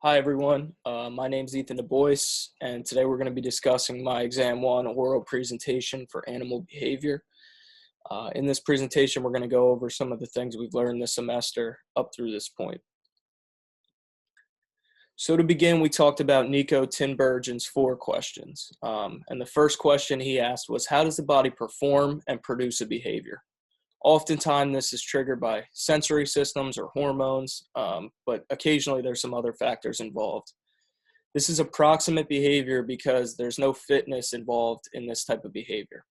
Hi, everyone. My name is Ethan DuBois, and today we're going to be discussing my Exam 1 oral presentation for animal behavior. In this presentation, we're going to go over some of the things we've learned this semester up through this point. So to begin, we talked about Nico Tinbergen's 4 questions. And the first question he asked was, how does the body perform and produce a behavior? Oftentimes, this is triggered by sensory systems or hormones, but occasionally there's some other factors involved. This is approximate behavior because there's no fitness involved in this type of behavior,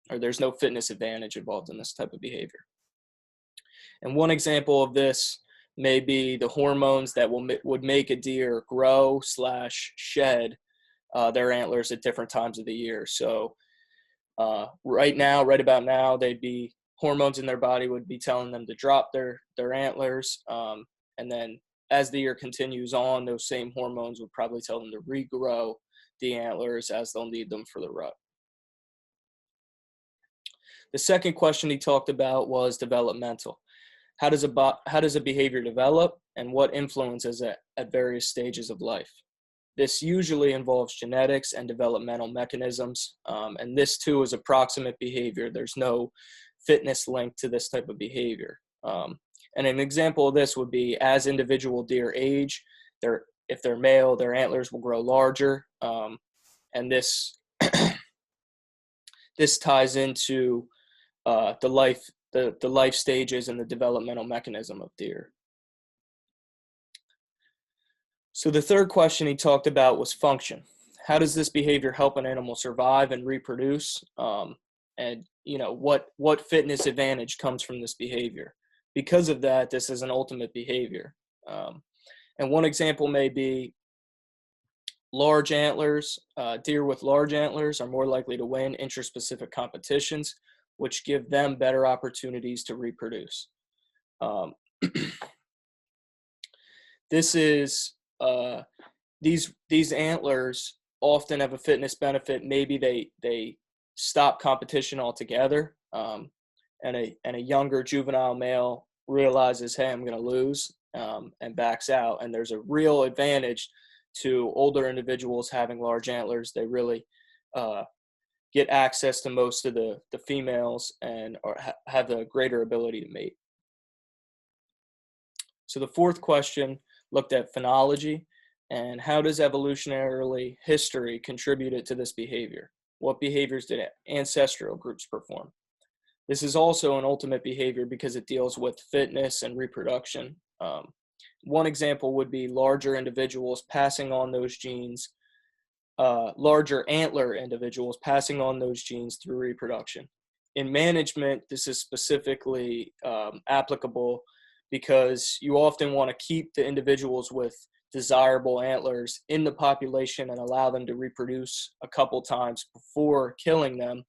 or there's no fitness advantage involved in this type of behavior. And one example of this may be the hormones that would make a deer grow/shed their antlers at different times of the year. So right about now, they'd be hormones in their body would be telling them to drop their antlers. And then as the year continues on, those same hormones would probably tell them to regrow the antlers as they'll need them for the rut. The second question he talked about was developmental. How does a behavior develop, and what influences it at various stages of life? This usually involves genetics and developmental mechanisms, and this too is approximate behavior. There's no fitness link to this type of behavior. And an example of this would be as individual deer age, if they're male, their antlers will grow larger, and this this ties into the life stages and the developmental mechanism of deer. So the third question he talked about was function. How does this behavior help an animal survive and reproduce? And what fitness advantage comes from this behavior? Because of that, this is an ultimate behavior. And one example may be large antlers. Deer with large antlers are more likely to win intraspecific competitions, which give them better opportunities to reproduce. These antlers often have a fitness benefit. Maybe they stop competition altogether, and a younger juvenile male realizes, hey, I'm going to lose, and backs out. And there's a real advantage to older individuals having large antlers. They really get access to most of the females and have a greater ability to mate. So the fourth question looked at phenology and how does evolutionarily history contribute to this behavior? What behaviors did ancestral groups perform? This is also an ultimate behavior because it deals with fitness and reproduction. One example would be larger individuals passing on those genes, larger antler individuals passing on those genes through reproduction. In management, this is specifically applicable because you often want to keep the individuals with desirable antlers in the population and allow them to reproduce a couple times before killing them,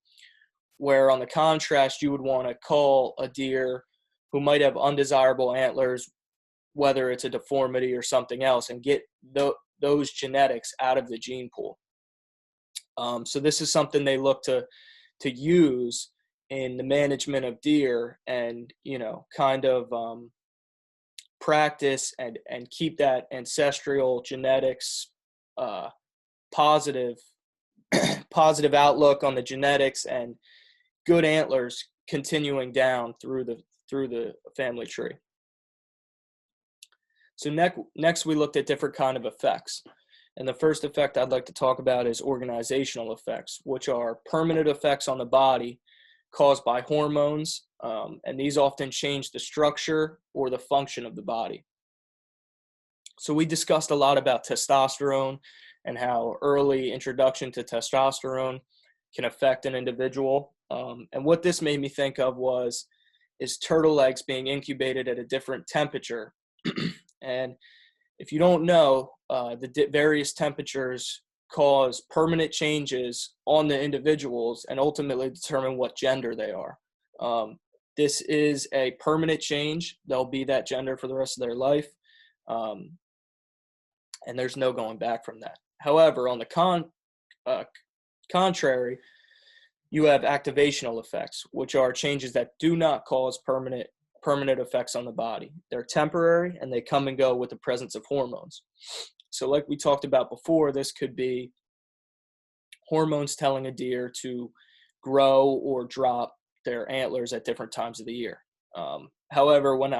where on the contrast, you would want to cull a deer who might have undesirable antlers, whether it's a deformity or something else, and get those genetics out of the gene pool. So this is something they look to use in the management of deer and, kind of practice and keep that ancestral genetics positive outlook on the genetics and good antlers continuing down through the family tree. So next we looked at different kind of effects. And the first effect I'd like to talk about is organizational effects, which are permanent effects on the body caused by hormones, and these often change the structure or the function of the body. So we discussed a lot about testosterone and how early introduction to testosterone can affect an individual. And what this made me think of is turtle eggs being incubated at a different temperature. And if you don't know, the various temperatures cause permanent changes on the individuals and ultimately determine what gender they are. This is a permanent change. They'll be that gender for the rest of their life. And there's no going back from that. However, on the contrary, you have activational effects, which are changes that do not cause permanent effects on the body. They're temporary and they come and go with the presence of hormones. So like we talked about before, this could be hormones telling a deer to grow or drop their antlers at different times of the year. However, when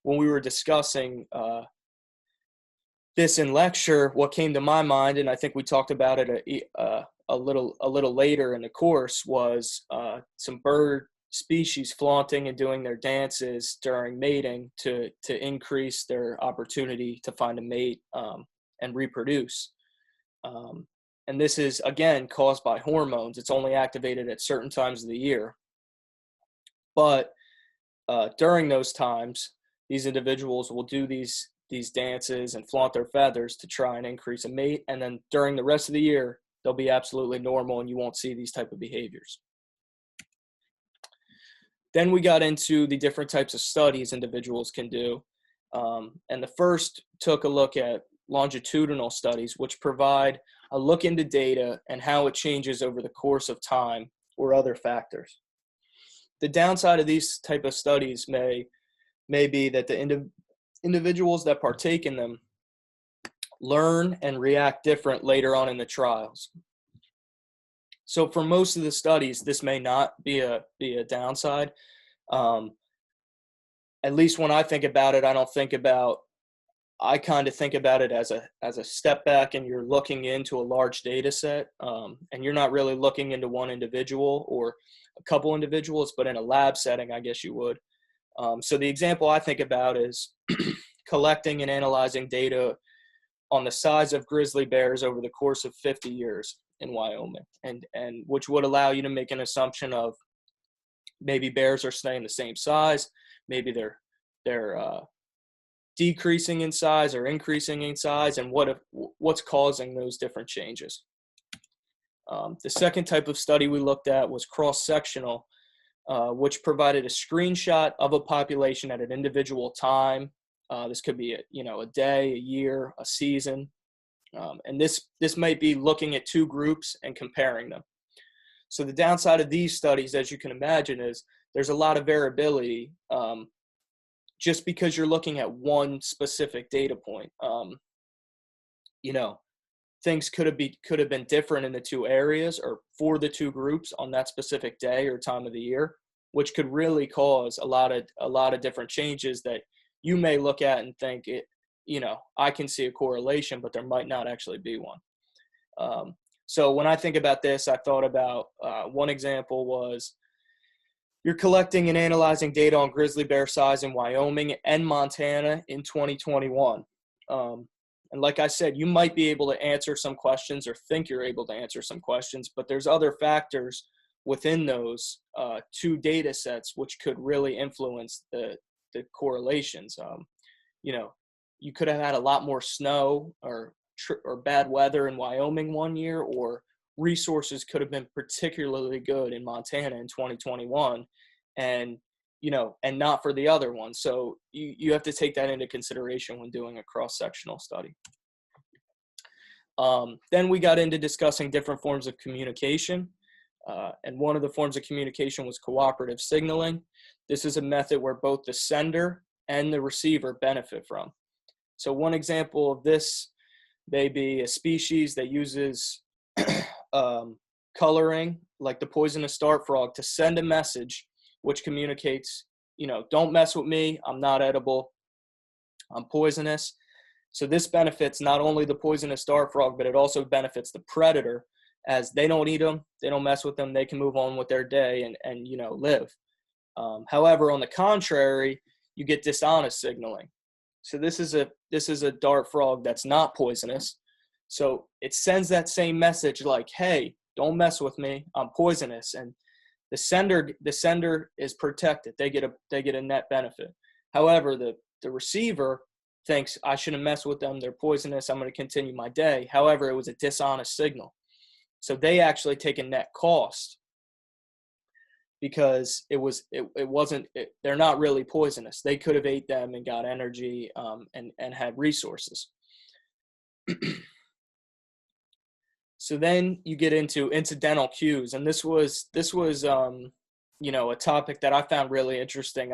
we were discussing this in lecture, what came to my mind, and I think we talked about it a little later in the course, was some bird species flaunting and doing their dances during mating to increase their opportunity to find a mate and reproduce. And this is, again, caused by hormones. It's only activated at certain times of the year. But during those times, these individuals will do these dances and flaunt their feathers to try and increase a mate. And then during the rest of the year, they'll be absolutely normal and you won't see these type of behaviors. Then we got into the different types of studies individuals can do. And the first took a look at longitudinal studies, which provide a look into data and how it changes over the course of time or other factors. The downside of these type of studies may be that the individuals that partake in them learn and react different later on in the trials. So for most of the studies, this may not be a downside. At least when I think about it, I kind of think about it as a step back, and you're looking into a large data set, and you're not really looking into one individual or a couple individuals, but in a lab setting, I guess you would. So the example I think about is collecting and analyzing data on the size of grizzly bears over the course of 50 years in Wyoming, and which would allow you to make an assumption of maybe bears are staying the same size, maybe they're decreasing in size or increasing in size, and what's causing those different changes. The second type of study we looked at was cross-sectional, which provided a screenshot of a population at an individual time. This could be a day, a year, a season, and this might be looking at two groups and comparing them. So the downside of these studies, as you can imagine, is there's a lot of variability. Just because you're looking at one specific data point, things could have been different in the two areas or for the two groups on that specific day or time of the year, which could really cause a lot of different changes that you may look at and think I can see a correlation, but there might not actually be one. So when I think about this, I thought about one example was, you're collecting and analyzing data on grizzly bear size in Wyoming and Montana in 2021. And like I said, you might be able to answer some questions or think you're able to answer some questions, but there's other factors within those two data sets which could really influence the correlations. You could have had a lot more snow or bad weather in Wyoming one year, or resources could have been particularly good in Montana in 2021 and not for the other one. So you have to take that into consideration when doing a cross-sectional study. Then we got into discussing different forms of communication. And one of the forms of communication was cooperative signaling. This is a method where both the sender and the receiver benefit from. So one example of this may be a species that uses coloring, like the poisonous dart frog, to send a message which communicates, don't mess with me, I'm not edible, I'm poisonous. So this benefits not only the poisonous dart frog, but it also benefits the predator, as they don't eat them, they don't mess with them, they can move on with their day and live. However, on the contrary, you get dishonest signaling. So this is a dart frog that's not poisonous. So it sends that same message like, hey, don't mess with me, I'm poisonous. And the sender is protected. They get a net benefit. However, the receiver thinks, I shouldn't mess with them, they're poisonous, I'm going to continue my day. However, it was a dishonest signal. So they actually take a net cost because they're not really poisonous. They could have ate them and got energy and had resources. So then you get into incidental cues, and this was a topic that I found really interesting.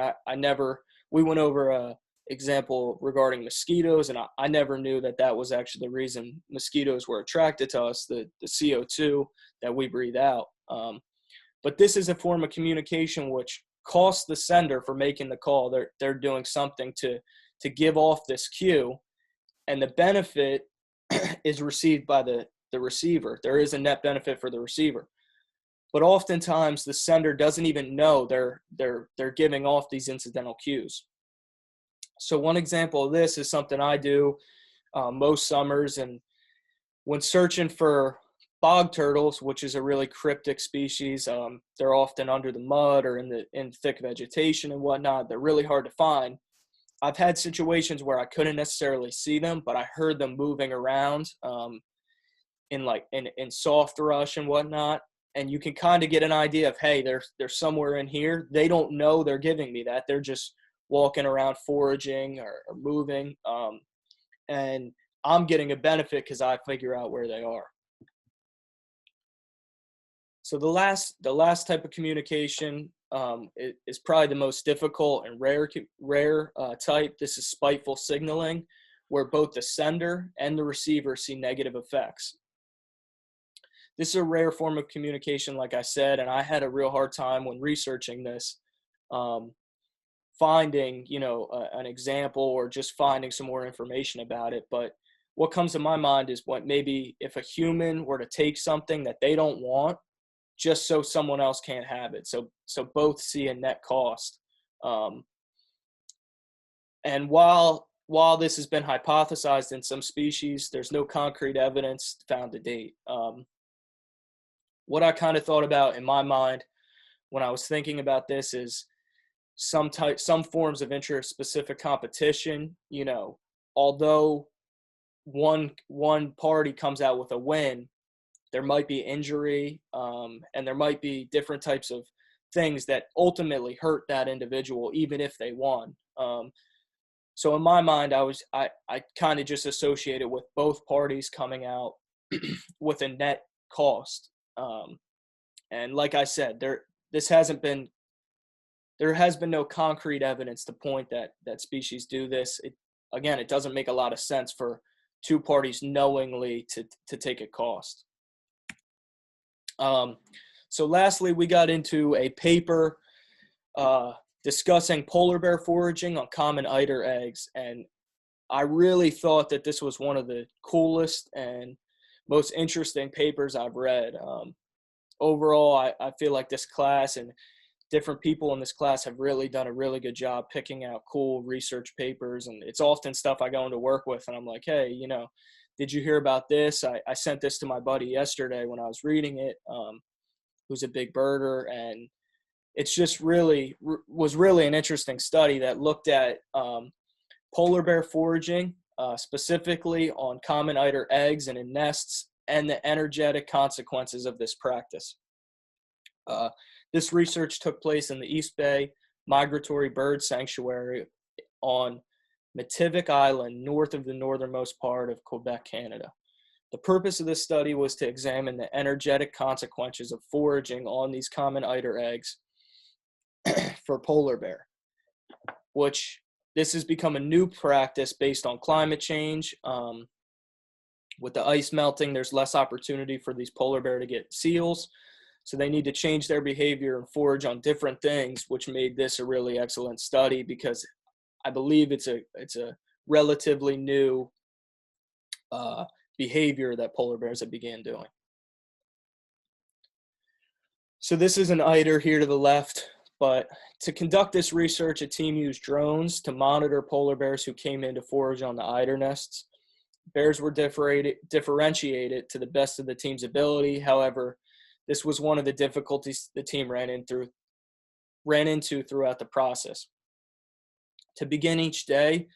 We went over example regarding mosquitoes, and I never knew that that was actually the reason mosquitoes were attracted to us, the CO2 that we breathe out. But this is a form of communication which costs the sender for making the call. They're doing something to give off this cue, and the benefit is received by the receiver. There is a net benefit for the receiver. But oftentimes the sender doesn't even know they're giving off these incidental cues. So one example of this is something I do most summers, and when searching for bog turtles, which is a really cryptic species, they're often under the mud or in thick vegetation and whatnot. They're really hard to find. I've had situations where I couldn't necessarily see them, but I heard them moving around in soft rush and whatnot. And you can kind of get an idea of, hey, they're somewhere in here. They don't know they're giving me that. They're just walking around foraging or moving. And I'm getting a benefit because I figure out where they are. So the last type of communication is probably the most difficult and rare type. This is spiteful signaling, where both the sender and the receiver see negative effects. This is a rare form of communication, like I said, and I had a real hard time when researching this, finding, an example or just finding some more information about it. But what comes to my mind is what maybe if a human were to take something that they don't want, just so someone else can't have it. So both see a net cost. And while this has been hypothesized in some species, there's no concrete evidence found to date. What I kind of thought about in my mind when I was thinking about this is some forms of interest-specific competition. Although one party comes out with a win, there might be injury, and there might be different types of things that ultimately hurt that individual, even if they won. So in my mind, I kind of just associated with both parties coming out with a net cost. And like I said, there has been no concrete evidence to point that species do this. It doesn't make a lot of sense for two parties knowingly to take a cost. So lastly, we got into a paper discussing polar bear foraging on common eider eggs, and I really thought that this was one of the coolest and most interesting papers I've read. Overall, I feel like this class and different people in this class have really done a really good job picking out cool research papers, and it's often stuff I go into work with, and I'm like, hey, did you hear about this? I sent this to my buddy yesterday when I was reading it, who's a big birder, and it's just was really an interesting study that looked at polar bear foraging, specifically on common eider eggs and in nests, and the energetic consequences of this practice. This research took place in the East Bay Migratory Bird Sanctuary on Mativic Island, north of the northernmost part of Quebec, Canada. The purpose of this study was to examine the energetic consequences of foraging on these common eider eggs for polar bear, which this has become a new practice based on climate change. With the ice melting, there's less opportunity for these polar bear to get seals, so they need to change their behavior and forage on different things, which made this a really excellent study because I believe it's a relatively new behavior that polar bears have began doing. So this is an eider here to the left, but to conduct this research, a team used drones to monitor polar bears who came in to forage on the eider nests. Bears were differentiated to the best of the team's ability. However, this was one of the difficulties the team ran into throughout the process. To begin each day,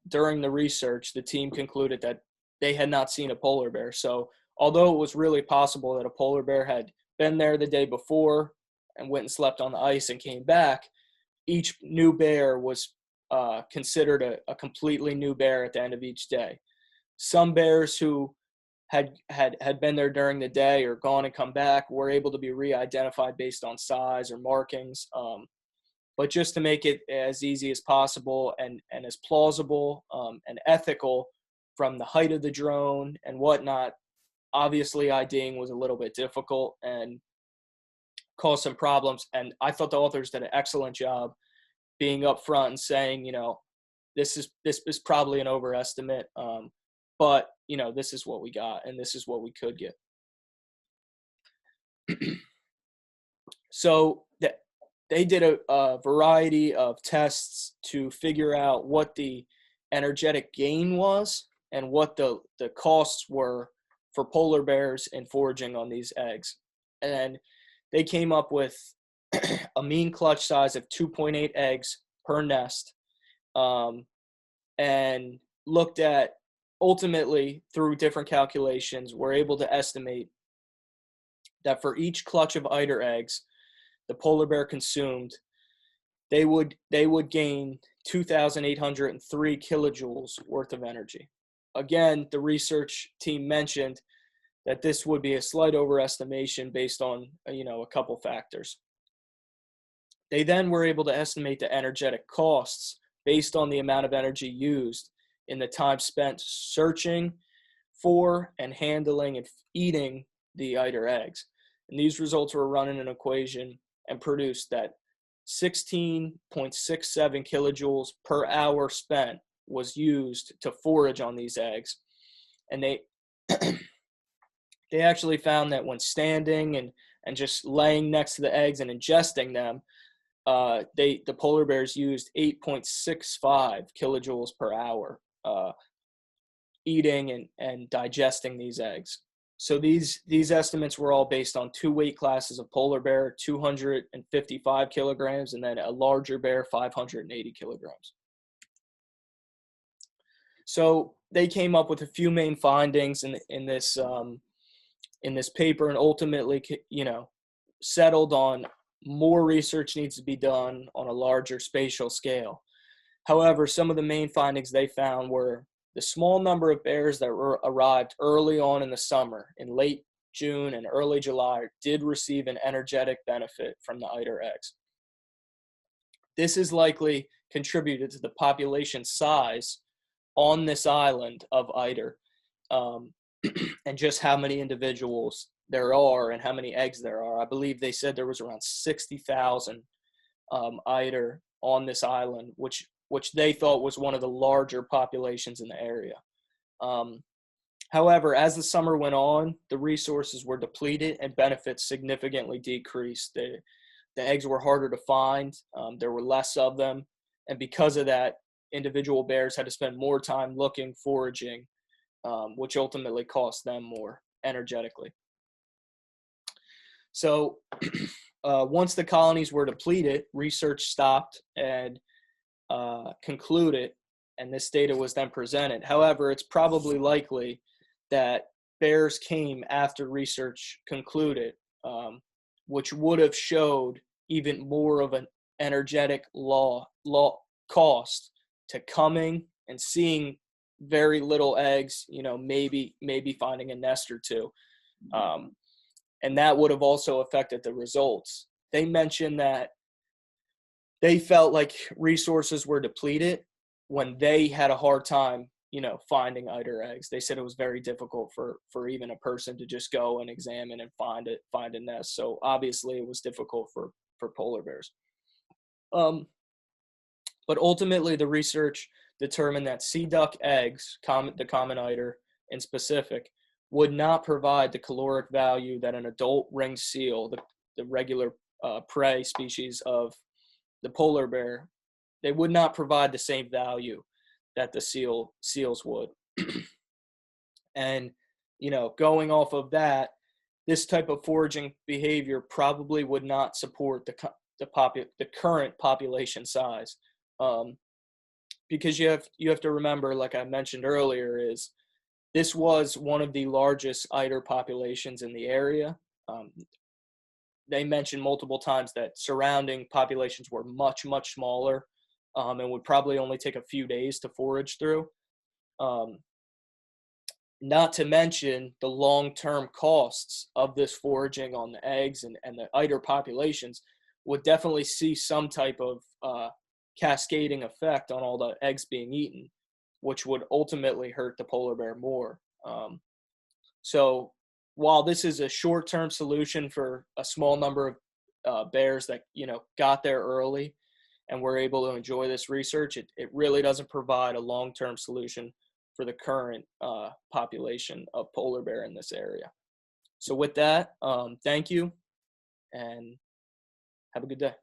during the research, the team concluded that they had not seen a polar bear. So although it was really possible that a polar bear had been there the day before and went and slept on the ice and came back, each new bear was considered a completely new bear at the end of each day. Some bears who had been there during the day or gone and come back were able to be re-identified based on size or markings. But just to make it as easy as possible and as plausible and ethical from the height of the drone and whatnot, obviously IDing was a little bit difficult and caused some problems. And I thought the authors did an excellent job being upfront and saying, this is probably an overestimate, but this is what we got and this is what we could get. So they did a variety of tests to figure out what the energetic gain was and what the costs were for polar bears in foraging on these eggs. And they came up with a mean clutch size of 2.8 eggs per nest, and looked at, ultimately through different calculations, we're able to estimate that for each clutch of eider eggs the polar bear consumed, they would gain 2,803 kilojoules worth of energy. Again, the research team mentioned that this would be a slight overestimation based on a couple factors. They then were able to estimate the energetic costs based on the amount of energy used in the time spent searching for and handling and eating the eider eggs. And these results were run in an equation and produced that 16.67 kilojoules per hour spent was used to forage on these eggs. And they actually found that when standing and just laying next to the eggs and ingesting them, the polar bears used 8.65 kilojoules per hour eating and digesting these eggs. So these estimates were all based on two weight classes of polar bear, 255 kilograms, and then a larger bear, 580 kilograms. So they came up with a few main findings in this paper, and ultimately, settled on more research needs to be done on a larger spatial scale. However, some of the main findings they found were the small number of bears that arrived early on in the summer, in late June and early July, did receive an energetic benefit from the eider eggs. This is likely contributed to the population size on this island of eider, and just how many individuals there are and how many eggs there are. I believe they said there was around 60,000 eider on this island, which they thought was one of the larger populations in the area. However, as the summer went on, the resources were depleted and benefits significantly decreased. The eggs were harder to find. There were less of them. And because of that, individual bears had to spend more time looking, foraging, which ultimately cost them more energetically. So once the colonies were depleted, research stopped and concluded, and this data was then presented. However, it's probably likely that bears came after research concluded, which would have showed even more of an energetic cost to coming and seeing very little eggs, maybe finding a nest or two. And that would have also affected the results. They mentioned that they felt like resources were depleted when they had a hard time, finding eider eggs. They said it was very difficult for even a person to just go and examine and find a nest. So obviously it was difficult for polar bears. But ultimately the research determined that sea duck eggs, the common eider in specific, would not provide the caloric value that an adult ringed seal, the regular prey species of the polar bear, they would not provide the same value that the seals would. And, going off of that, this type of foraging behavior probably would not support the current population size. Because you have to remember, like I mentioned earlier, is this was one of the largest eider populations in the area. They mentioned multiple times that surrounding populations were much, much smaller, and would probably only take a few days to forage through. Not to mention the long-term costs of this foraging on the eggs and the eider populations would definitely see some type of cascading effect on all the eggs being eaten, which would ultimately hurt the polar bear more. So while this is a short-term solution for a small number of bears that got there early and were able to enjoy this research, it really doesn't provide a long-term solution for the current population of polar bear in this area. So with that, thank you and have a good day.